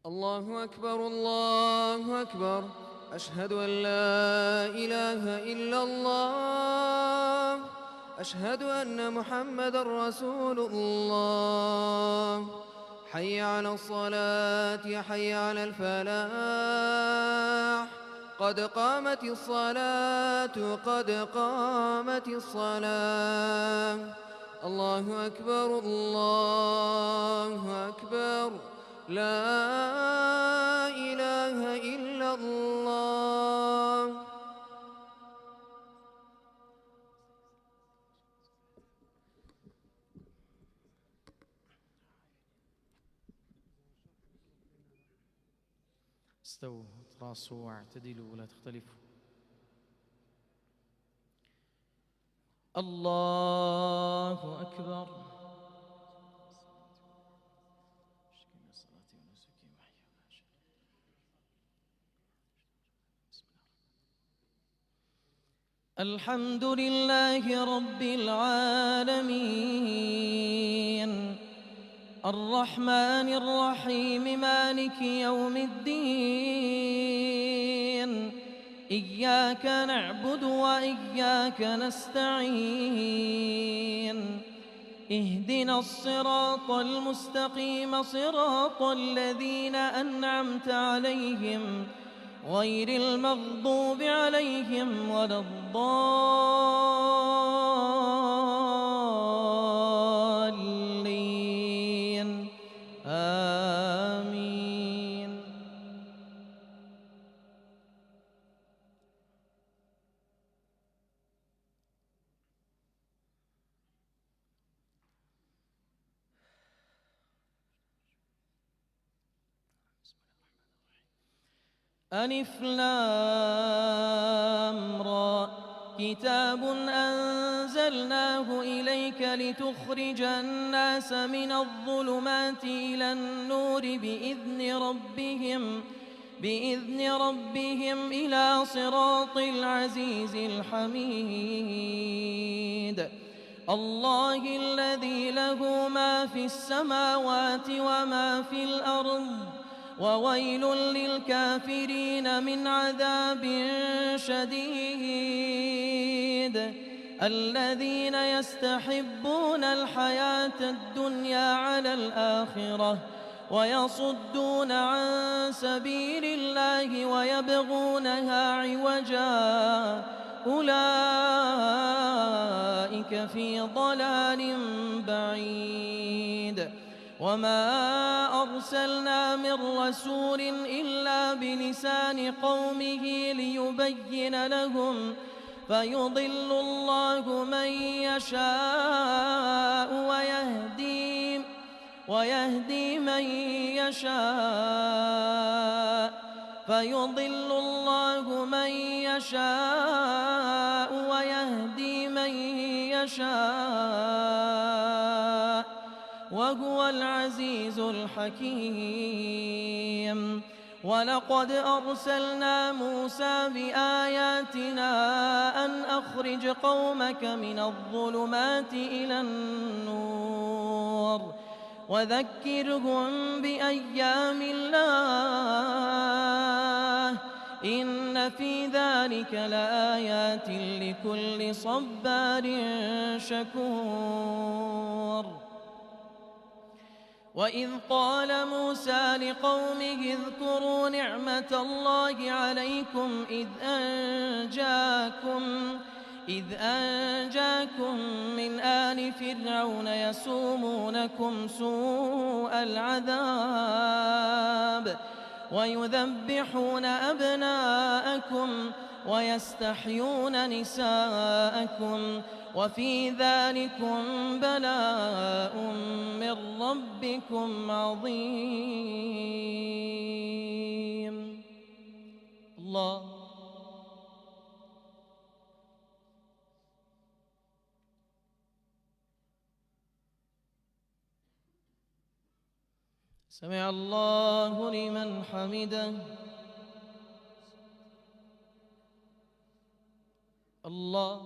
الله أكبر الله أكبر، أشهد أن لا إله إلا الله، أشهد أن محمدًا رسول الله. حي على الصلاة حي على الفلاح، قد قامت الصلاة قد قامت الصلاة. الله أكبر الله أكبر، لا إله إلا الله. استووا تراصوا واعتدلوا ولا تختلفوا. الله أكبر. الحمد لله رب العالمين، الرحمن الرحيم، مالك يوم الدين. إياك نعبد وإياك نستعين، اهدنا الصراط المستقيم، صراط الذين أنعمت عليهم غير المغضوب عليهم ولا الضالين، آمين. ألف لام را، كتاب أنزلناه إليك لتخرج الناس من الظلمات إلى النور بإذن ربهم إلى صراط العزيز الحميد. الله الذي له ما في السماوات وما في الأرض، وويل للكافرين من عذاب شديد. الذين يستحبون الحياة الدنيا على الآخرة ويصدون عن سبيل الله ويبغونها عوجا، أولئك في ضلال بعيد. وما أرسلنا من رسول إلا بلسان قومه ليبين لهم، فيضل الله من يشاء ويهدي من يشاء، فيضل الله من يشاء ويهدي من يشاء، وهو العزيز الحكيم. ولقد أرسلنا موسى بآياتنا أن أخرج قومك من الظلمات إلى النور وذكرهم بأيام الله، إن في ذلك لآيات لكل صبار شكور. وإذ قال موسى لقومه اذكروا نعمة الله عليكم إذ أنجاكم من آل فرعون يسومونكم سوء العذاب ويذبحون أبناءكم ويستحيون نساءكم، وفي ذلكم بلاء من ربكم عظيم. الله. سمع الله لمن حمده. الله.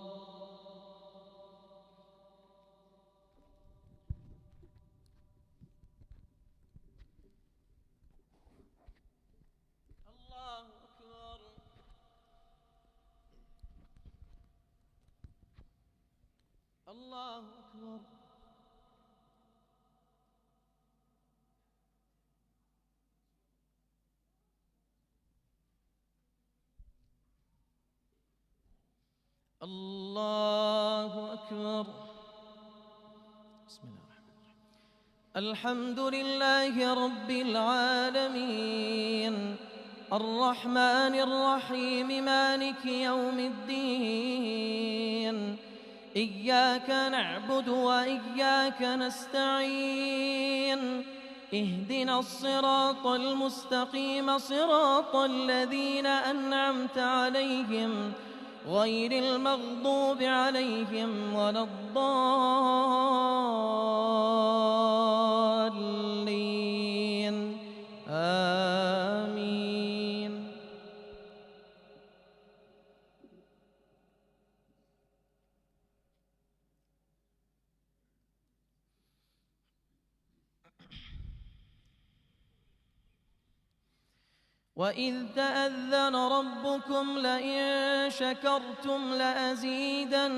الله أكبر. الله أكبر. بسم الله الرحمن الرحيم. الحمد لله رب العالمين الرحمن الرحيم مالك يوم الدين إياك نعبد وإياك نستعين اهدنا الصراط المستقيم صراط الذين أنعمت عليهم غير المغضوب عليهم ولا الضالين آمين. وإذ تأذن ربكم لئن شكرتم لأزيدنكم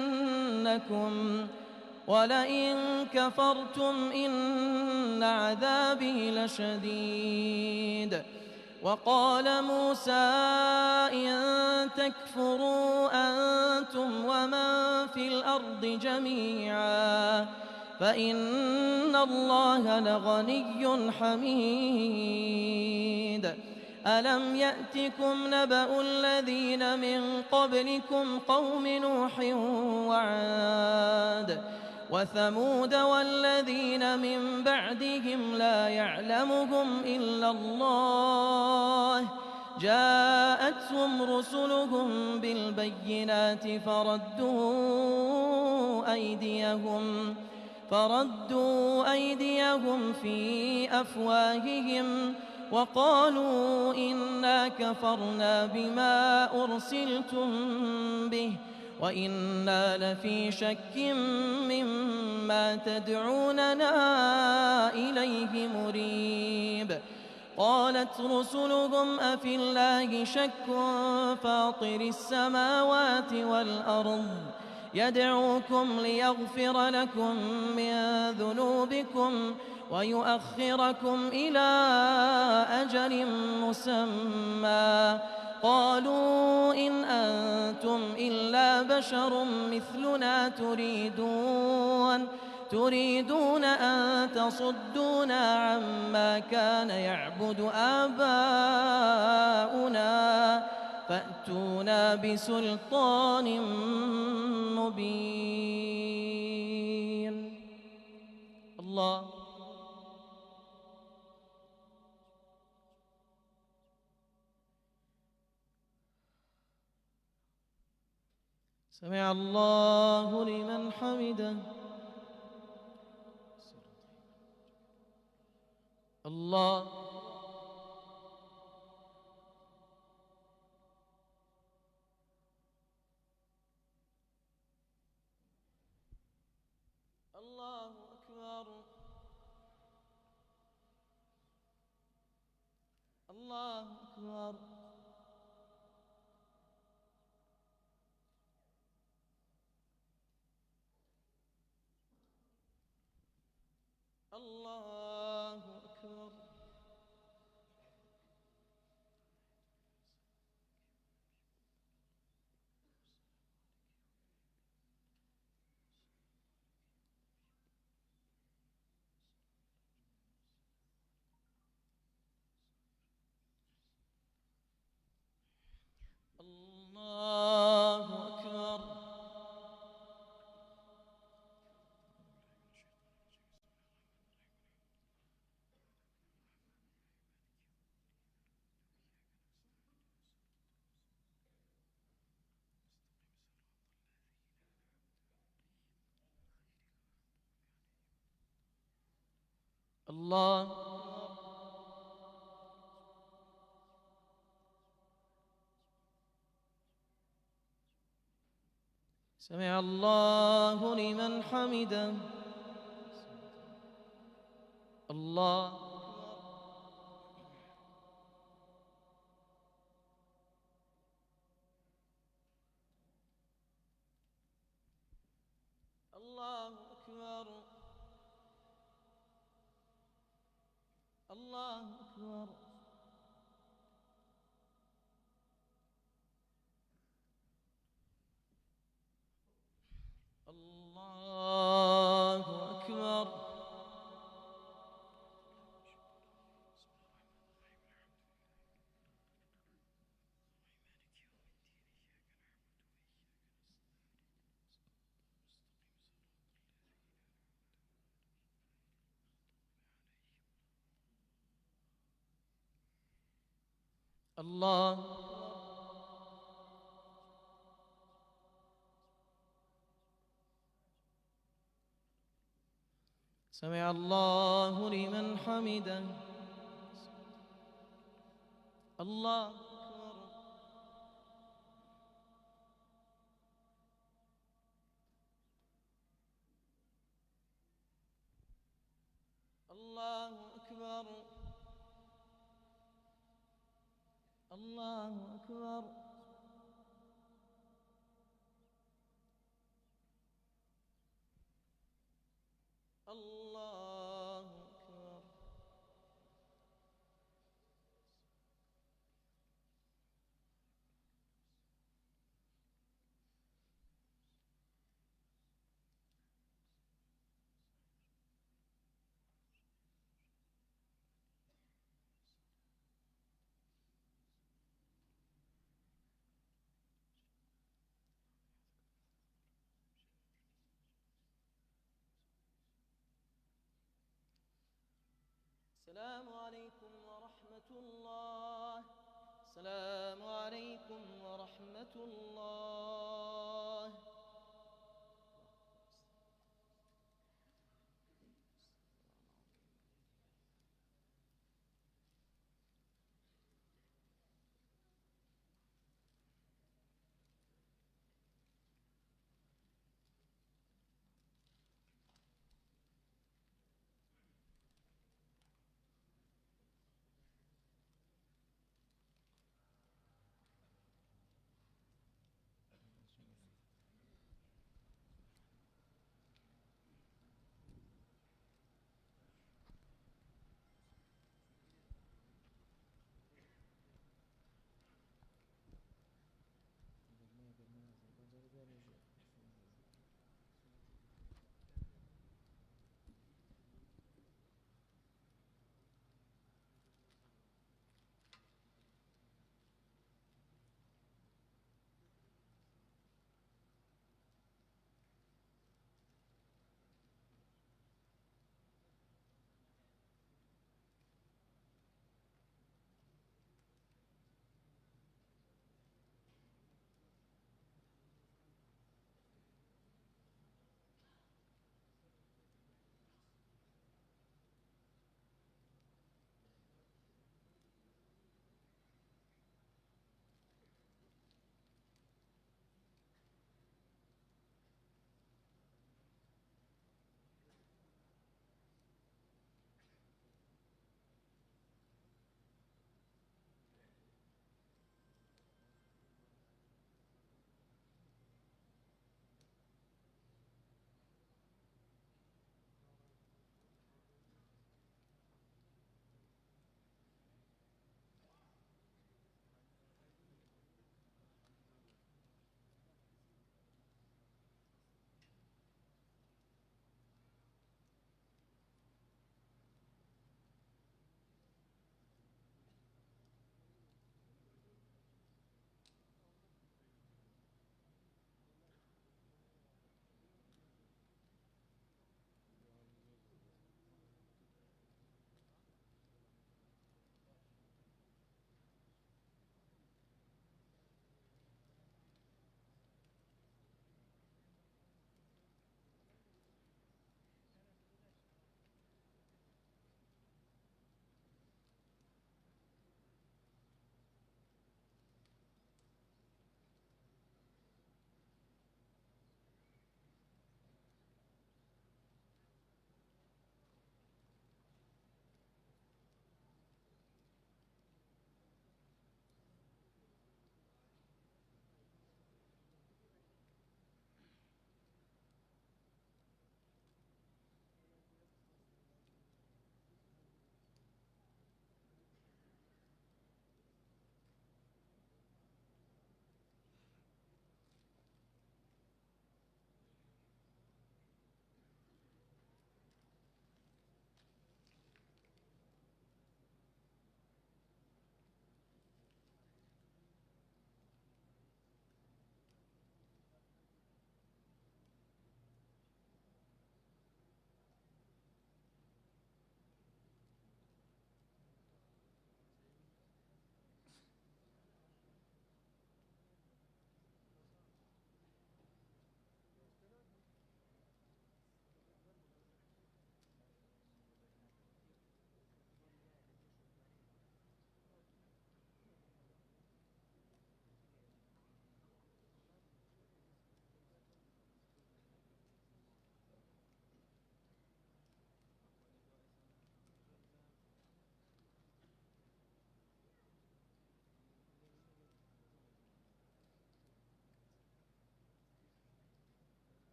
ولئن كفرتم إن عذابي لشديد. وقال موسى إن تكفروا أنتم ومن في الأرض جميعا فإن الله لغني حميد. ألم يأتكم نبأ الذين من قبلكم قوم نوح وعاد وثمود والذين من بعدهم لا يعلمهم إلا الله جاءتهم رسلهم بالبينات فردوا أيديهم في أفواههم وقالوا إنا كفرنا بما أرسلتم به وإنا لفي شك مما تدعوننا إليه مريب. قالت رسلهم أفي الله شك فاطر السماوات والأرض يدعوكم ليغفر لكم من ذنوبكم ويؤخركم إلى أجل مسمى قالوا إن أنتم إلا بشر مثلنا تريدون أن تصدونا عما كان يعبد آباؤنا فأتونا بسلطان مبين. الله سمع الله لمن حمده. الله الله أكبر. الله أكبر. الله أكبر. الله أكبر. الله سمع الله لمن حمده. الله الله أكبر الله أكبر الله أكبر الله سمع الله لمن حمده الله أكبر الله أكبر الله أكبر الله أكبر السلام عليكم ورحمة الله السلام عليكم ورحمة الله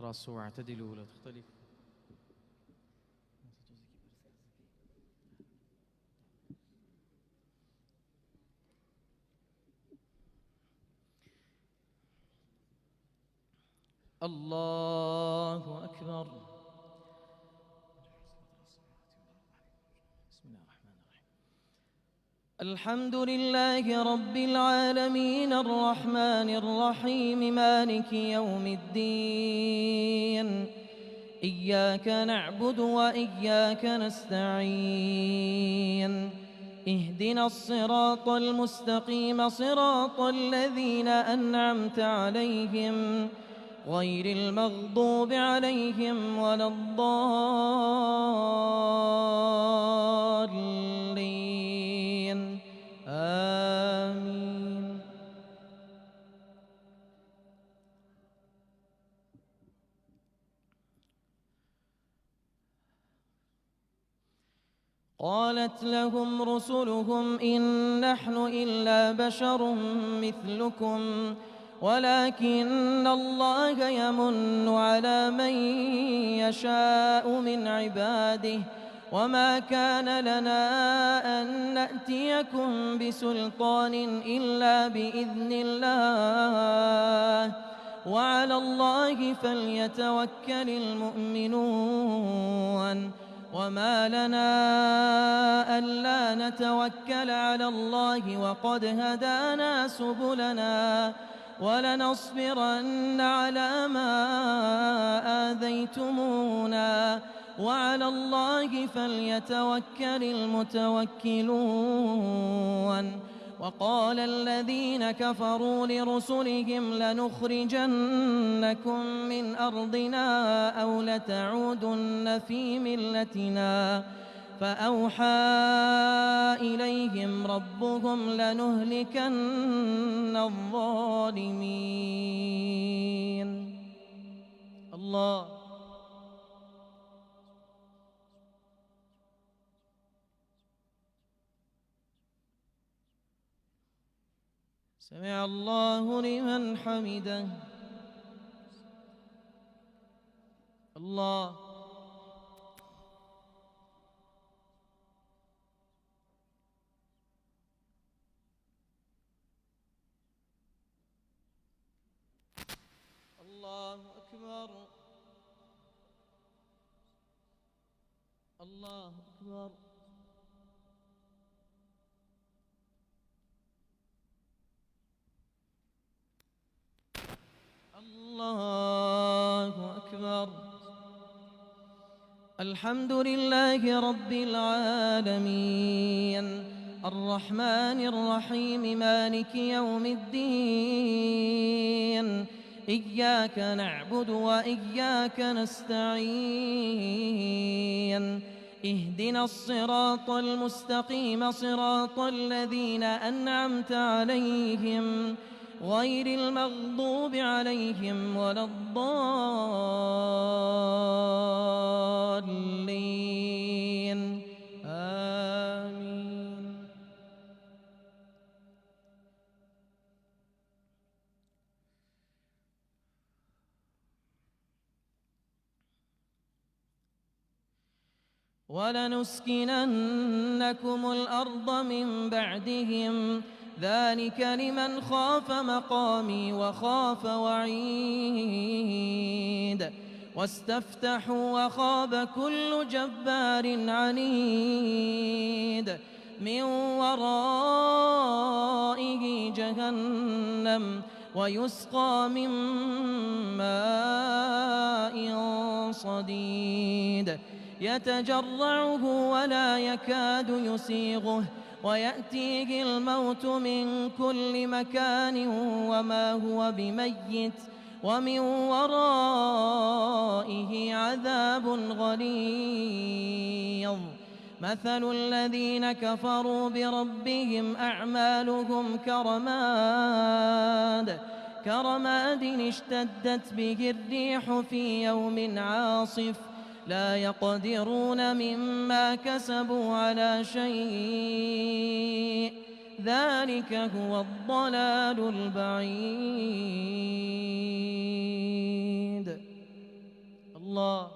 تراصوا واعتدلوا ولا تختلفوا. الله أكبر. بسم الله الرحمن الرحيم. الحمد لله رب العالمين الرحمن الرحيم مالك يوم الدين. إياك نعبد وإياك نستعين. اهدنا الصراط المستقيم صراط الذين أنعمت عليهم غير المغضوب عليهم ولا الضالين. آمين. قالت لهم رسلهم إن نحن إلا بشر مثلكم ولكن الله يمن على من يشاء من عباده وما كان لنا أن نأتيكم بسلطان إلا بإذن الله وعلى الله فليتوكل المؤمنون. وما لنا ألا نتوكل على الله وقد هدانا سبلنا ولنصبرن على ما آذيتمونا وعلى الله فليتوكل المتوكلون. وقال الذين كفروا لرسلهم لنخرجنكم من أرضنا أو لتعودن في ملتنا فأوحى إليهم ربهم لنهلكن الظالمين. الله. سمع الله لمن حمده. الله. الله أكبر. الله أكبر. الله أكبر. الحمد لله رب العالمين الرحمن الرحيم مالك يوم الدين. إياك نعبد وإياك نستعين. اهدنا الصراط المستقيم صراط الذين أنعمت عليهم غير المغضوب عليهم ولا الضالين. آمين. ولنسكننكم الأرض من بعدهم ذلك لمن خاف مقامي وخاف وعيد. واستفتحوا وخاب كل جبار عنيد من ورائه جهنم ويسقى من ماء صديد يتجرعه ولا يكاد يسيغه ويأتيه الموت من كل مكان وما هو بميت ومن ورائه عذاب غليظ مثل الذين كفروا بربهم أعمالهم كرماد اشتدت به الريح في يوم عاصف لا يقدرون مما كسبوا على شيء ذلك هو الضلال البعيد. الله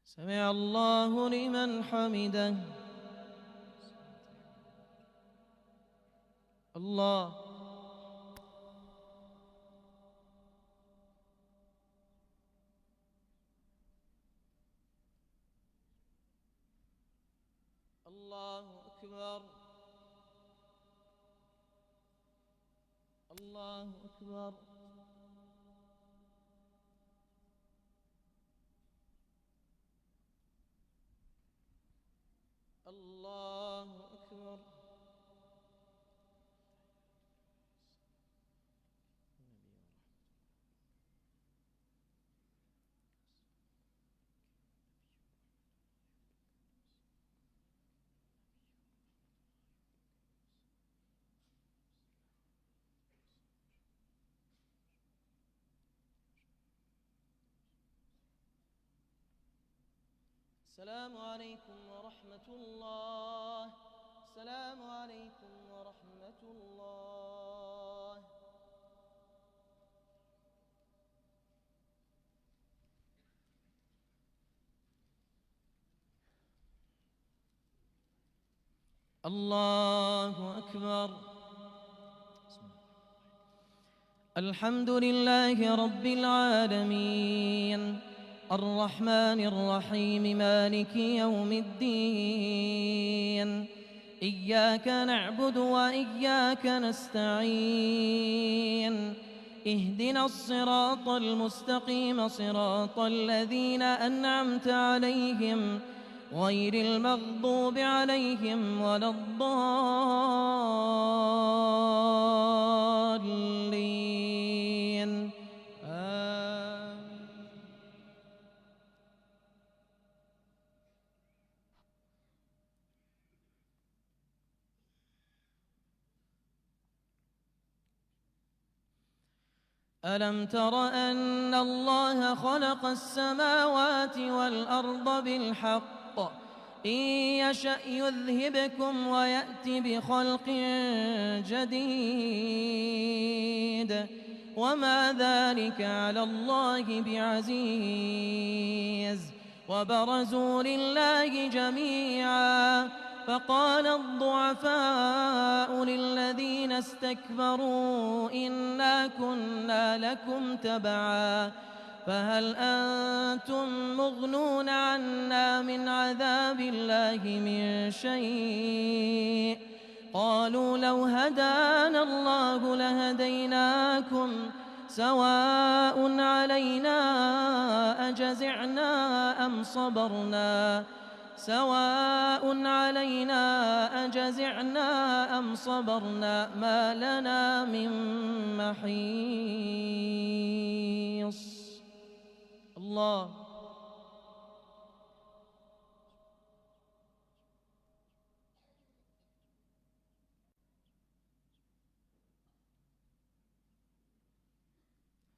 سمع الله لمن حمده. الله الله أكبر الله أكبر الله أكبر. السلام عليكم ورحمة الله. السلام عليكم ورحمة الله. الله أكبر. الحمد لله رب العالمين الرحمن الرحيم مالك يوم الدين إياك نعبد وإياك نستعين اهدنا الصراط المستقيم صراط الذين أنعمت عليهم غير المغضوب عليهم ولا الضالين آمين. ألم تر أن الله خلق السماوات والأرض بالحق إن يشأ يذهبكم ويأت بخلق جديد وما ذلك على الله بعزيز وبرزوا لله جميعا فقال الضعفاء للذين استكبروا إنا كنا لكم تبعا فهل أنتم مغنون عنا من عذاب الله من شيء قالوا لو هدانا الله لهديناكم سواء علينا أجزعنا أم صبرنا ما لنا من محيص. الله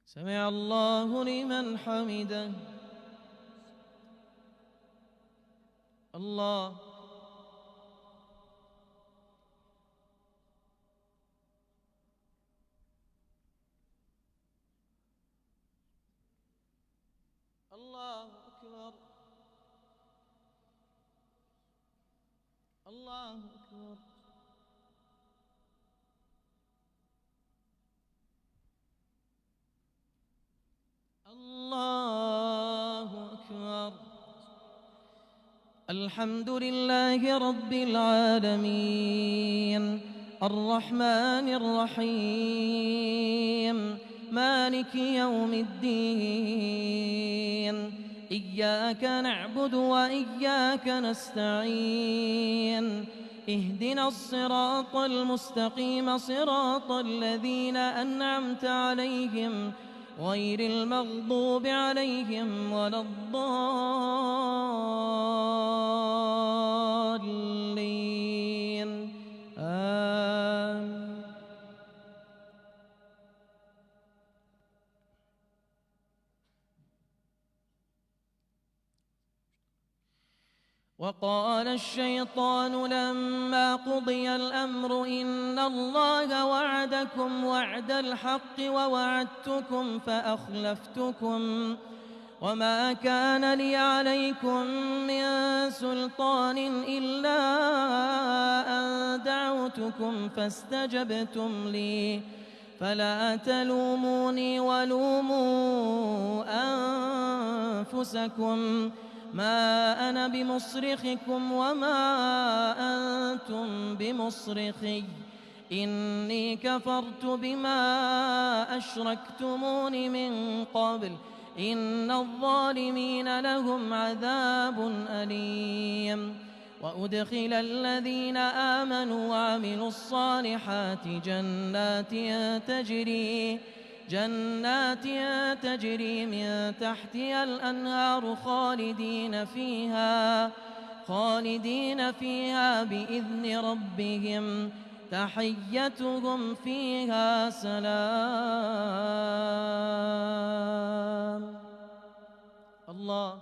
سمع الله لمن حمده. الله الله أكبر الله أكبر. الله أكبر. الحمد لله رب العالمين الرحمن الرحيم مالك يوم الدين إياك نعبد وإياك نستعين اهدنا الصراط المستقيم صراط الذين أنعمت عليهم غير المغضوب عليهم ولا الضالين آمين. وقال الشيطان لما قضي الأمر إن الله وعدكم وعد الحق ووعدتكم فأخلفتكم وما كان لي عليكم من سلطان إلا أن دعوتكم فاستجبتم لي فلا تلوموني ولوموا أنفسكم ما أنا بمصرخكم وما أنتم بمصرخي إني كفرت بما أشركتمون من قبل إن الظالمين لهم عذاب أليم وأدخل الذين آمنوا وعملوا الصالحات جنات تجري من تحتها الأنهار خالدين فيها بإذن ربهم تحيتهم فيها سلام. الله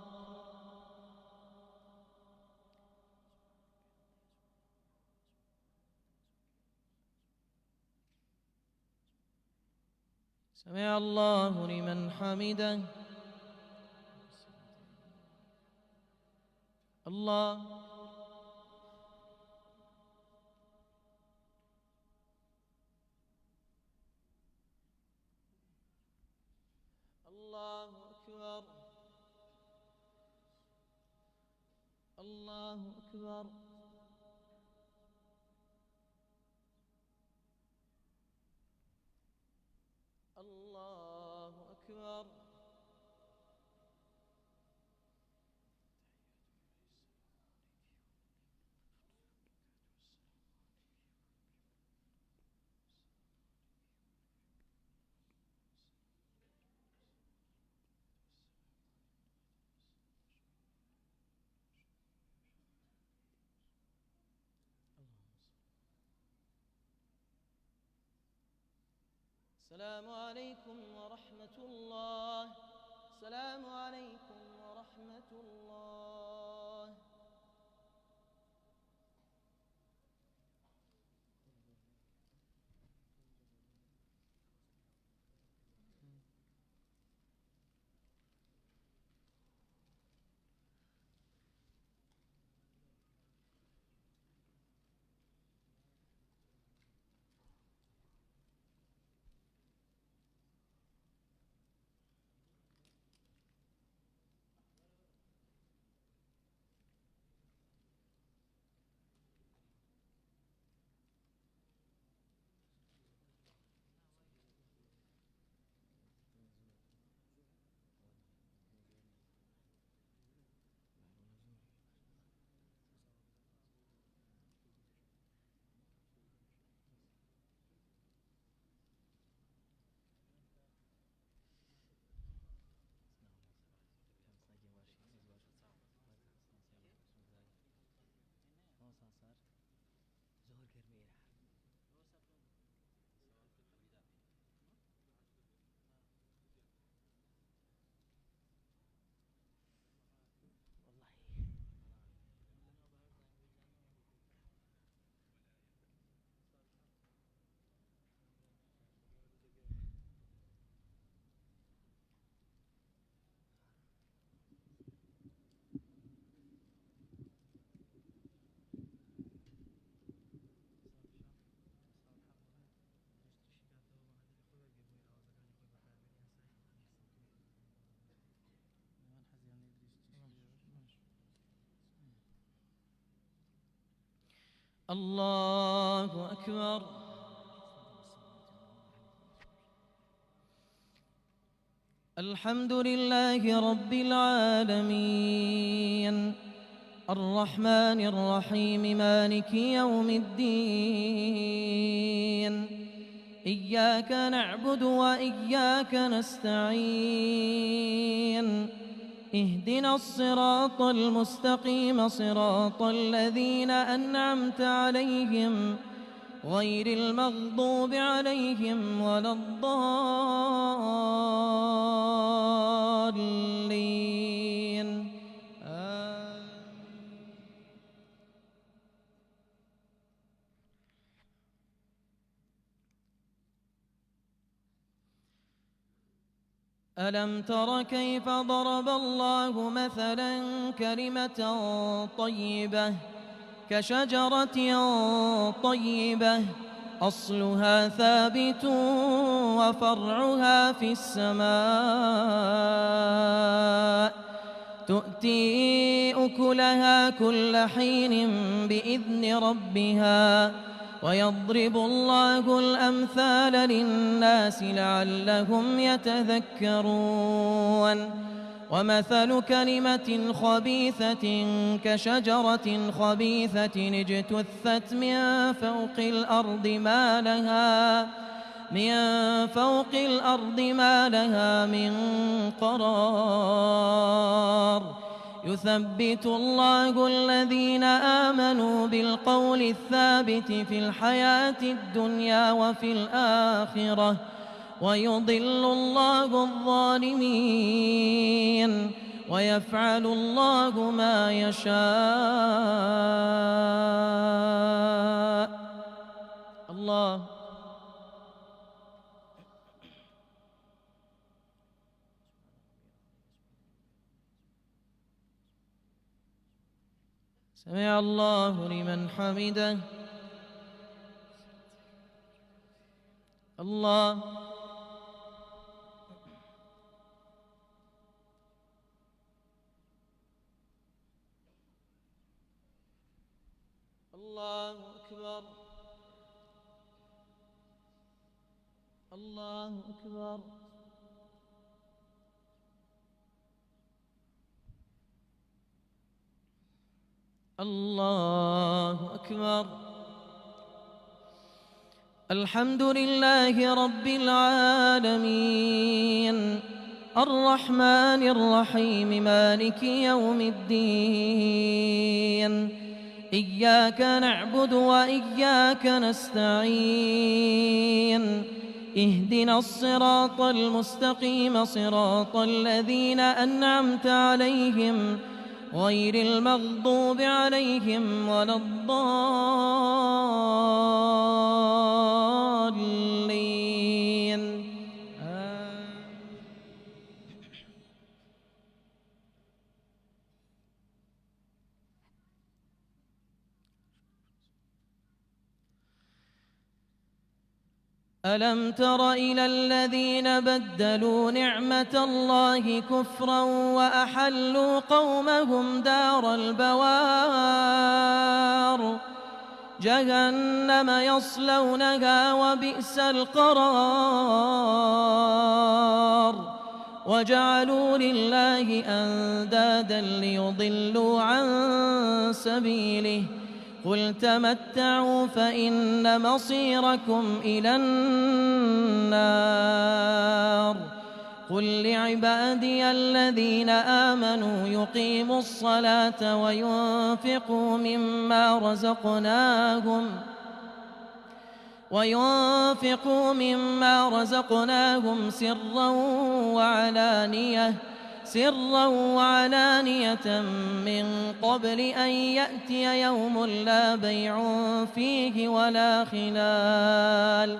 سمع الله لمن حمده. الله الله أكبر الله أكبر الله أكبر السلام عليكم ورحمة الله. السلام عليكم ورحمة الله. الله أكبر. الحمد لله رب العالمين الرحمن الرحيم مالك يوم الدين إياك نعبد وإياك نستعين اهدنا الصراط المستقيم صراط الذين أنعمت عليهم غير المغضوب عليهم ولا الضالين ألم تر كيف ضرب الله مثلا كلمة طيبة كشجرة طيبة أصلها ثابت وفرعها في السماء تؤتي أكلها كل حين بإذن ربها ويضرب الله الأمثال للناس لعلهم يتذكرون ومثل كلمة خبيثة كشجرة خبيثة اجتثت من فوق الأرض ما لها من قرار يثبت الله الذين آمنوا بالقول الثابت في الحياة الدنيا وفي الآخرة ويضل الله الظالمين ويفعل الله ما يشاء. الله سمع الله لمن حمده. الله الله أكبر. الله أكبر. الله أكبر. الحمد لله رب العالمين الرحمن الرحيم مالك يوم الدين إياك نعبد وإياك نستعين اهدنا الصراط المستقيم صراط الذين أنعمت عليهم غير المغضوب عليهم ولا الضالين ألم تر إلى الذين بدلوا نعمة الله كفرا وأحلوا قومهم دار البوار جهنم يصلونها وبئس القرار وجعلوا لله أندادا ليضلوا عن سبيله قل تمتعوا فإن مصيركم إلى النار قل لعبادي الذين آمنوا يقيموا الصلاة وينفقوا مما رزقناهم سرا وعلانية من قبل أن يأتي يوم لا بيع فيه ولا خلال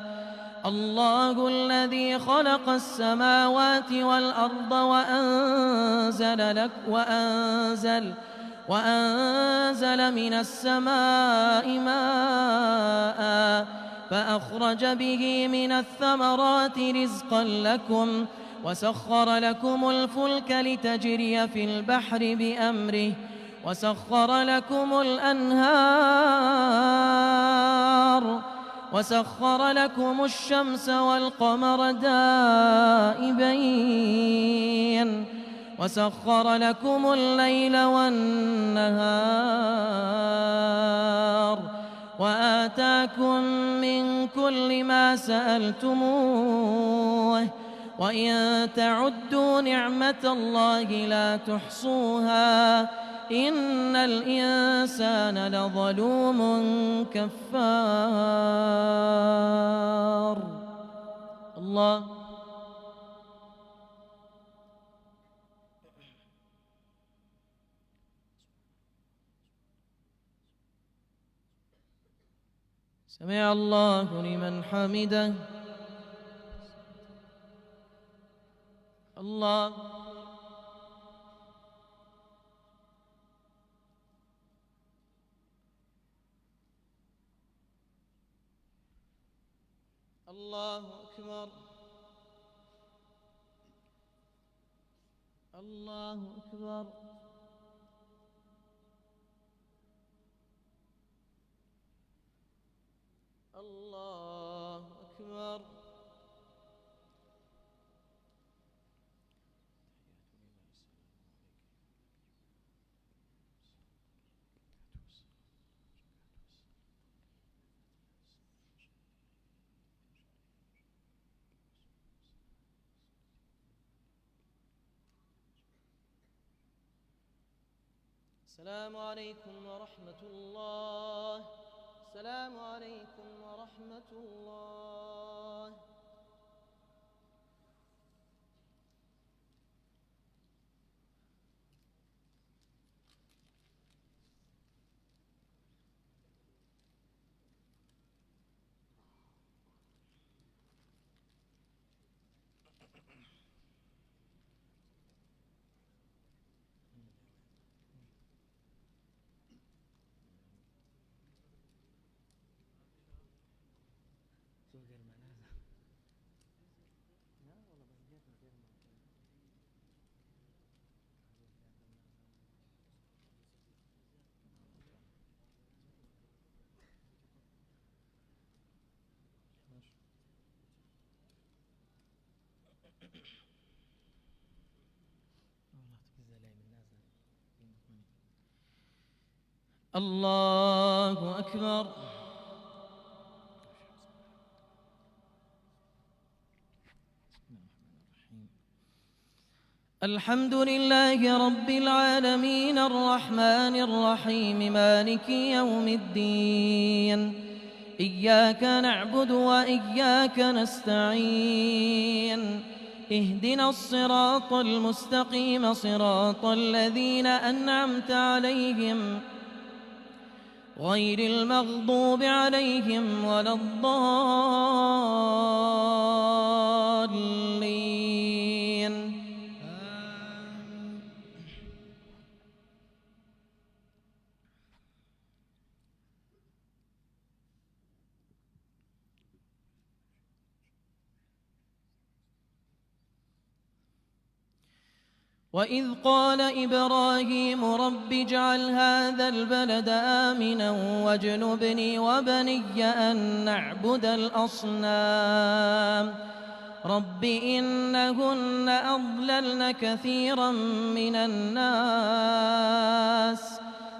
الله الذي خلق السماوات والأرض وأنزل من السماء ماء فأخرج به من الثمرات رزقا لكم وسخر لكم الفلك لتجري في البحر بأمره وسخر لكم الأنهار والنهار وسخر لكم الشمس والقمر دائبين وسخر لكم الليل والنهار وآتاكم من كل ما سألتموه وإن تعدوا نعمة الله لا تحصوها إن الإنسان لظلوم كفار. الله سمع الله لمن حمده. الله الله أكبر الله أكبر الله أكبر. السلام عليكم ورحمة الله. السلام عليكم ورحمة الله. الله أكبر. الحمد لله رب العالمين الرحمن الرحيم مالك يوم الدين إياك نعبد وإياك نستعين اهدنا الصراط المستقيم صراط الذين أنعمت عليهم غير المغضوب عليهم ولا الضالين. وإذ قال إبراهيم رب اجعل هذا البلد آمنا واجنبني وبني أن نعبد الأصنام رب إنهن أضللن كثيرا من الناس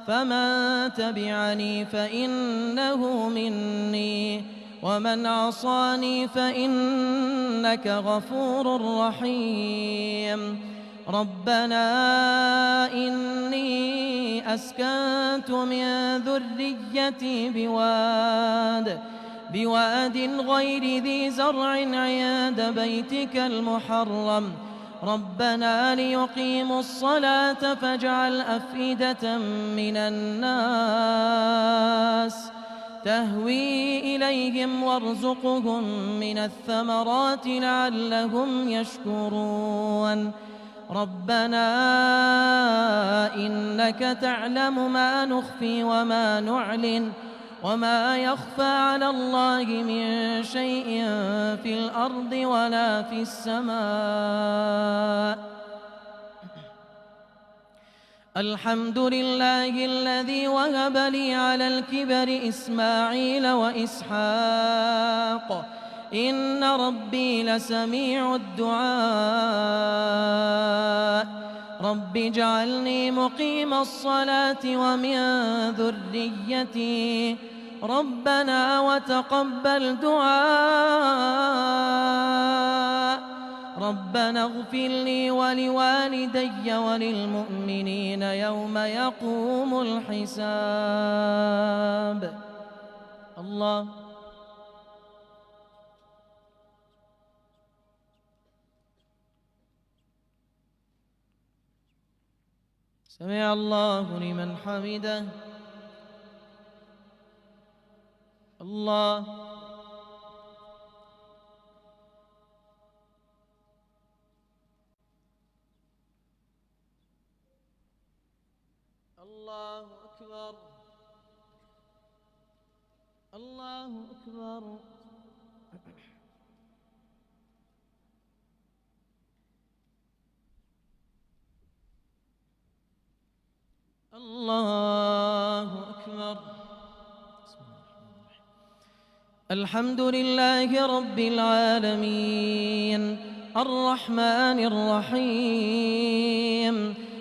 فمن تبعني فإنه مني ومن عصاني فإنك غفور رحيم. ربنا إني أسكنت من ذريتي بواد غير ذي زرع عند بيتك المحرم ربنا ليقيموا الصلاة فاجعل أفئدة من الناس تهوي إليهم وارزقهم من الثمرات لعلهم يشكرون. ربنا إنك تعلم ما نخفي وما نعلن وما يخفى على الله من شيء في الأرض ولا في السماء. الحمد لله الذي وهب لي على الكبر إسماعيل وإسحاق إن ربي لسميع الدعاء رب اجعلني مقيم الصلاة ومن ذريتي ربنا وتقبل دعاء ربنا اغفر لي ولوالدي وللمؤمنين يوم يقوم الحساب. الله. سمع الله لمن حمده. الله. الله أكبر. الله أكبر. الله أكبر. الحمد لله رب العالمين الرحمن الرحيم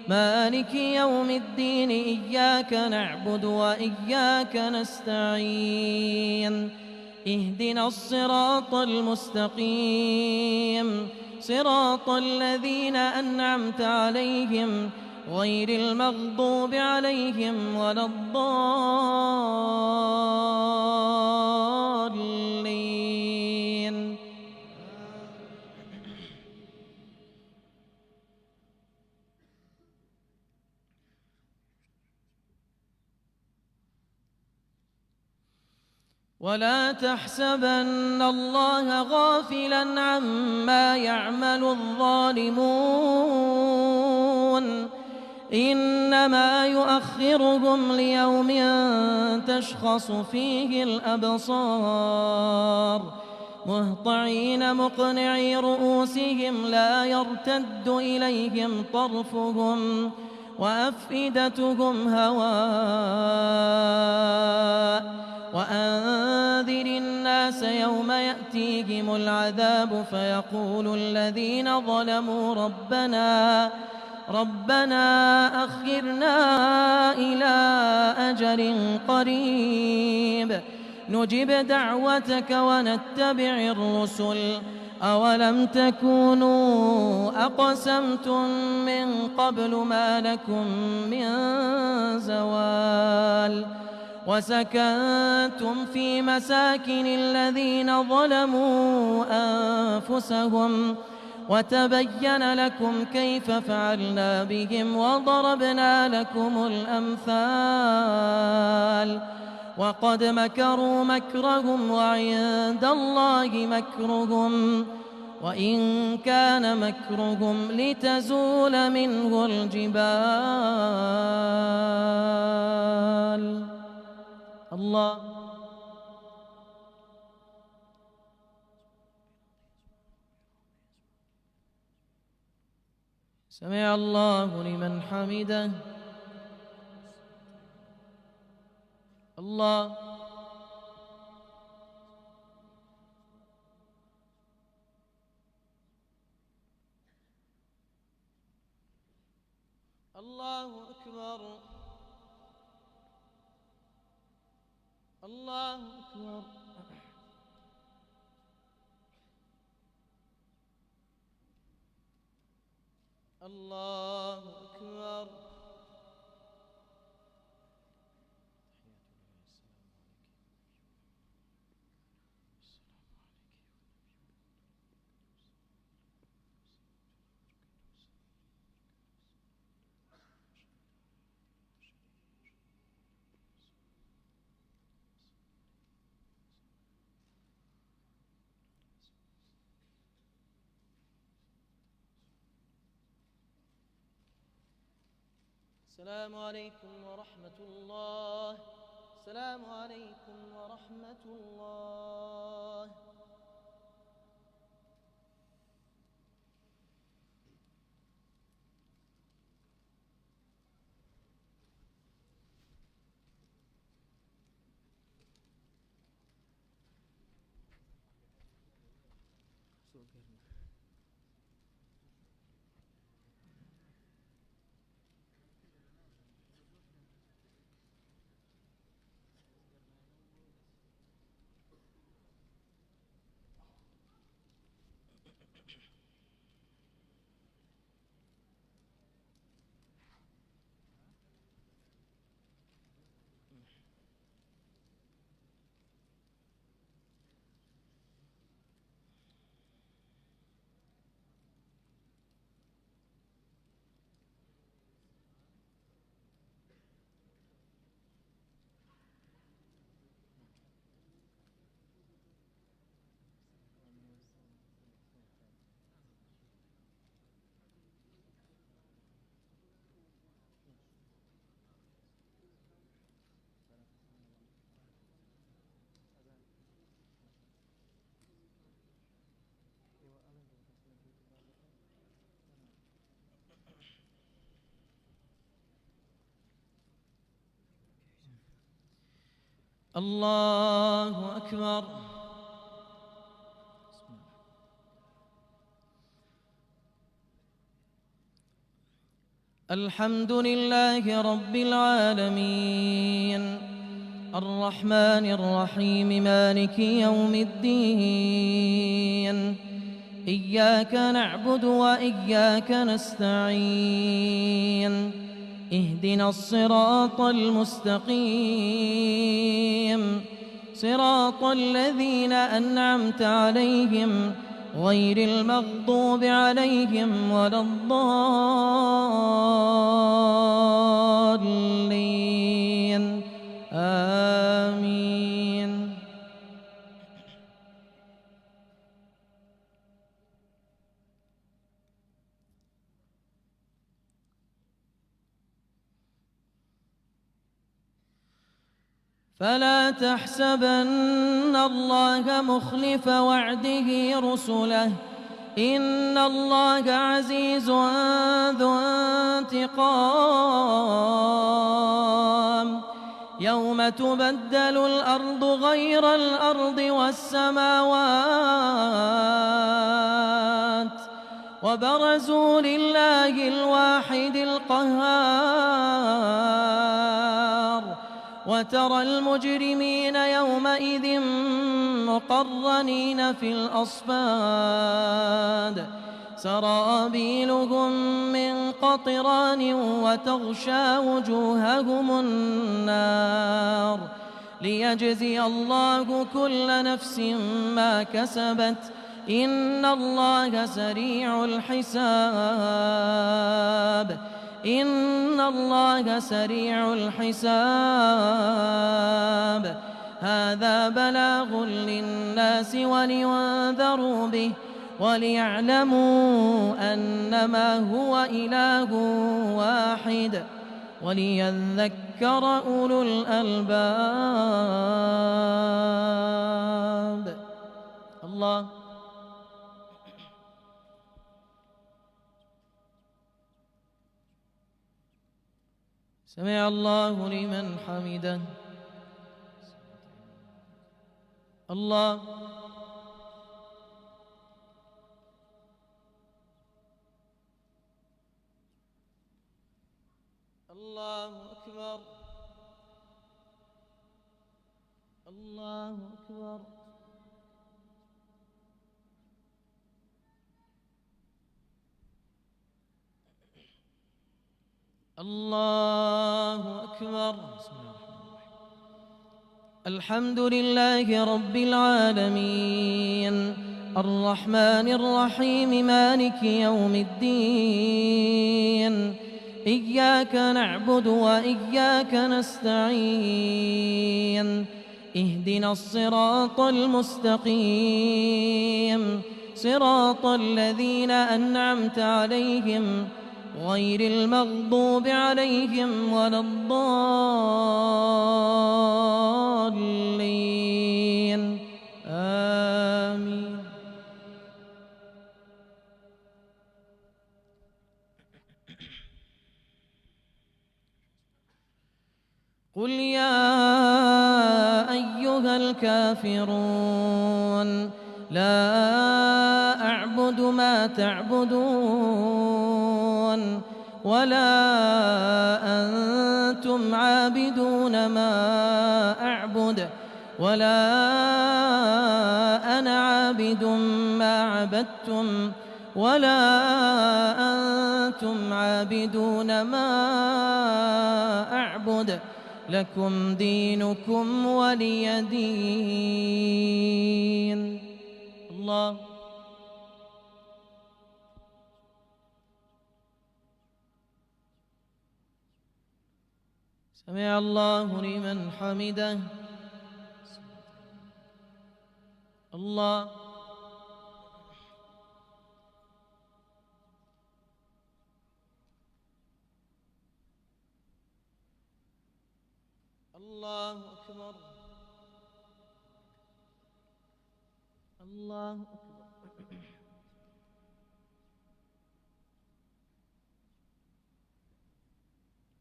مالك يوم الدين إياك نعبد وإياك نستعين اهدنا الصراط المستقيم صراط الذين أنعمت عليهم غير المغضوب عليهم ولا الضالين. ولا تحسبن الله غافلا عما يعمل الظالمون إنما يؤخرهم ليوم تشخص فيه الأبصار مهطعين مقنعي رؤوسهم لا يرتد إليهم طرفهم وأفئدتهم هواء وأنذر الناس يوم يأتيهم العذاب فيقول الذين ظلموا ربنا أخرنا إلى أجل قريب نجب دعوتك ونتبع الرسل أولم تكونوا أقسمتم من قبل ما لكم من زوال وسكنتم في مساكن الذين ظلموا أنفسهم وتبين لكم كيف فعلنا بهم وضربنا لكم الأمثال وقد مكروا مكرهم وعند الله مكرهم وإن كان مكرهم لتزول منه الجبال. الله. سمع الله لمن حمده. الله. الله أكبر. الله أكبر. الله أكبر. السلام عليكم ورحمة الله. السلام عليكم ورحمة الله. الله أكبر. الحمد لله رب العالمين الرحمن الرحيم مالك يوم الدين إياك نعبد وإياك نستعين اهدنا الصراط المستقيم صراط الذين أنعمت عليهم غير المغضوب عليهم ولا الضالين آمين. فلا تحسبن الله مخلف وعده رسله إن الله عزيز ذو انتقام يوم تبدل الأرض غير الأرض والسماوات وبرزوا لله الواحد القهار وترى المجرمين يومئذ مقرنين في الأصفاد سرابيلهم من قطران وتغشى وجوههم النار ليجزي الله كل نفس ما كسبت إن الله سريع الحساب إن الله سريع الحساب. هذا بلاغ للناس ولينذروا به وليعلموا أنما هو إله واحد وليذكر أولو الألباب. الله سمع الله لمن حمده. الله الله أكبر الله أكبر. الله أكبر. الحمد لله رب العالمين الرحمن الرحيم مالك يوم الدين إياك نعبد وإياك نستعين اهدنا الصراط المستقيم صراط الذين أنعمت عليهم غير المغضوب عليهم ولا الضالين آمين. قل يا أيها الكافرون لا تعبدون ولا أنتم عابدون ما أعبد ولا أنا عابد ما عبدتم ولا أنتم عابدون ما أعبد لكم دينكم ولي دين. الله. سمع الله لمن حمده. الله. الله أكبر. الله أكبر.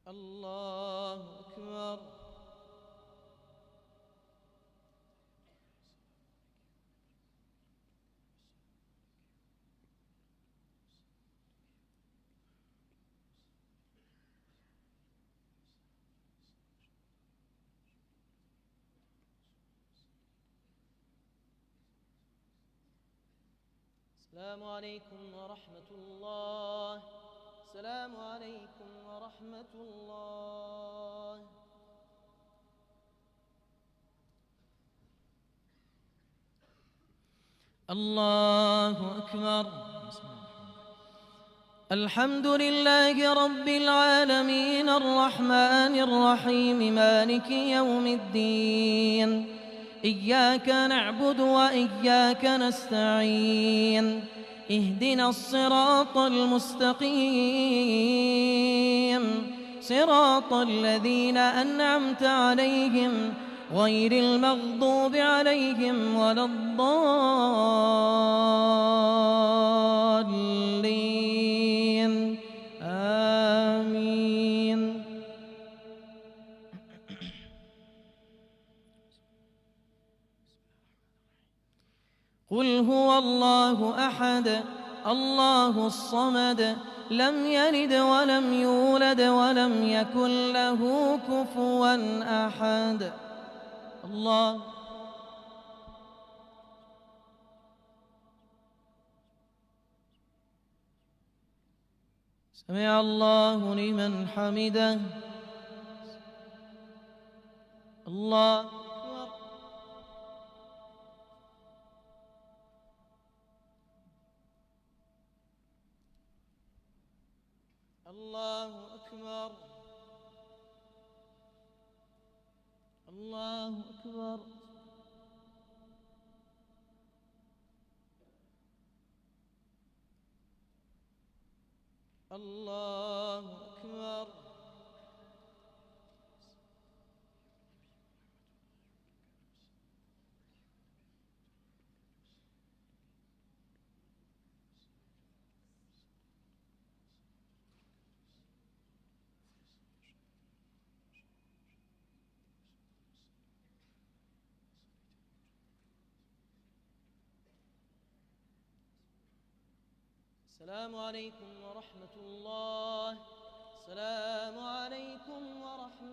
الله أكبر. السلام عليكم ورحمة الله. السلام عليكم ورحمة الله. الله أكبر. الحمد لله رب العالمين الرحمن الرحيم مالك يوم الدين. إياك نعبد وإياك نستعين. اهدنا الصراط المستقيم صراط الذين أنعمت عليهم غير المغضوب عليهم ولا الضالين. آمين. قل هو الله أحد الله الصمد لم يلد ولم يولد ولم يكن له كفوا أحد. الله. سمع الله لمن حمده. الله أكبر. الله أكبر. الله أكبر. الله أكبر. السلام عليكم ورحمة الله. السلام عليكم ورحمة